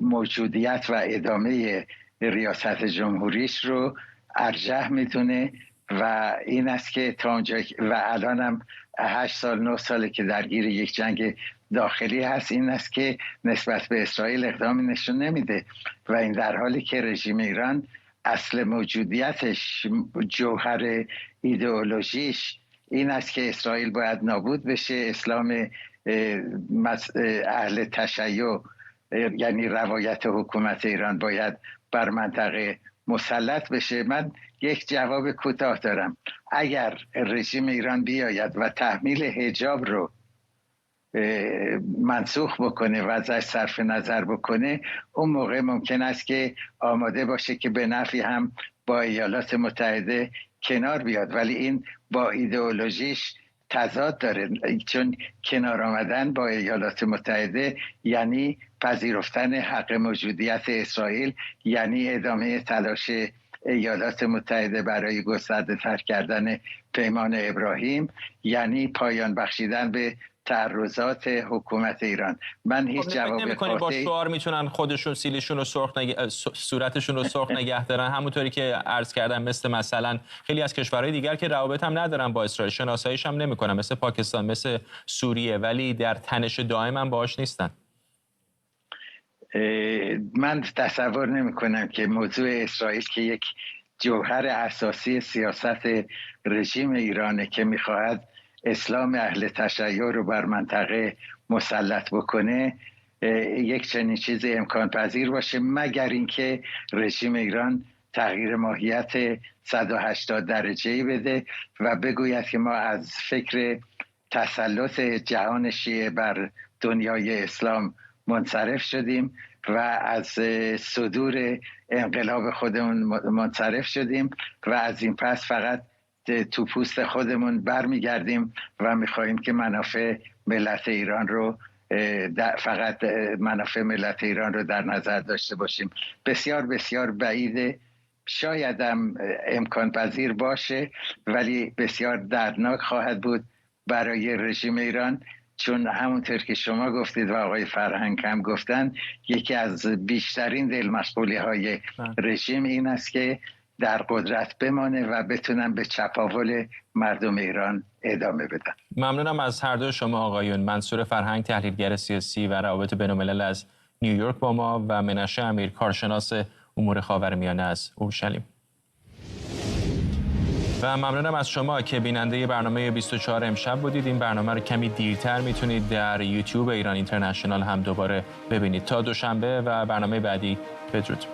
موجودیت و ادامه ریاست جمهوریش رو ارجح میتونه و این است که تا اونجا و الان هم 8 سال 9 ساله که درگیر یک جنگ داخلی هست، این است که نسبت به اسرائیل اقدامی نشون نمیده و این در حالی که رژیم ایران اصل موجودیتش، جوهر ایدئولوژیش این است که اسرائیل باید نابود بشه، اسلام اهل تشیع یعنی روایت حکومت ایران باید بر منطقه مسلط بشه. من یک جواب کوتاه دارم. اگر رژیم ایران بیاید و تحمیل حجاب رو منسوخ بکنه و ازش صرف نظر بکنه، اون موقع ممکن است که آماده باشه که به نفعی هم با ایالات متحده کنار بیاد، ولی این با ایدئولوژیش تضاد داره، چون کنار آمدن با ایالات متحده یعنی پذیرفتن حق موجودیت اسرائیل، یعنی ادامه تلاش ایالات متحده برای گسترده تر کردن پیمان ابراهیم، یعنی پایان بخشیدن به تعرضات حکومت ایران. من هیچ جواب نمی‌کنید با شعار میتونن خودشون سیلیشون رو سرخ صورتشون رو سرخ نگه دارن، همونطوری که عرض کردم مثلا خیلی از کشورهای دیگر که روابط هم ندارن با اسرائیل، شناساییش هم نمی‌کنن، مثل پاکستان، مثل سوریه، ولی در تنش دائم هم باهاش نیستن. من تصور نمی‌کنم که موضوع اسرائیل که یک جوهر اساسی سیاست رژیم ایرانه که می‌خواهد اسلام اهل تشیع رو بر منطقه مسلط بکنه، یک چنین چیزی امکان پذیر باشه، مگر اینکه رژیم ایران تغییر ماهیت 180 درجه‌ای بده و بگوید که ما از فکر تسلط جهان شیعه بر دنیای اسلام منصرف شدیم و از صدور انقلاب خودمون منصرف شدیم و از این پس فقط تو پوست خودمون برمیگردیم و میخواهیم که منافع ملت ایران رو فقط منافع ملت ایران رو در نظر داشته باشیم. بسیار بسیار بعیده، شاید هم امکان پذیر باشه، ولی بسیار دردناک خواهد بود برای رژیم ایران، چون همونطور که شما گفتید و آقای فرهنگ هم گفتن، یکی از بیشترین دلمشغولی های رژیم این است که در قدرت بمانه و بتونن به چپاول مردم ایران ادامه بدن. ممنونم از هر دو شما آقایون. منصور فرهنگ، تحلیلگر سیاسی و روابط بین‌الملل از نیویورک با ما، و منشه امیر، کارشناس امور خاورمیانه از اورشلیم. و ممنونم از شما که بیننده برنامه 24 امشب بودید. این برنامه رو کمی دیرتر میتونید در یوتیوب ایران اینترنشنال هم دوباره ببینید. تا دوشنبه و برنامه بعدی، بدرود.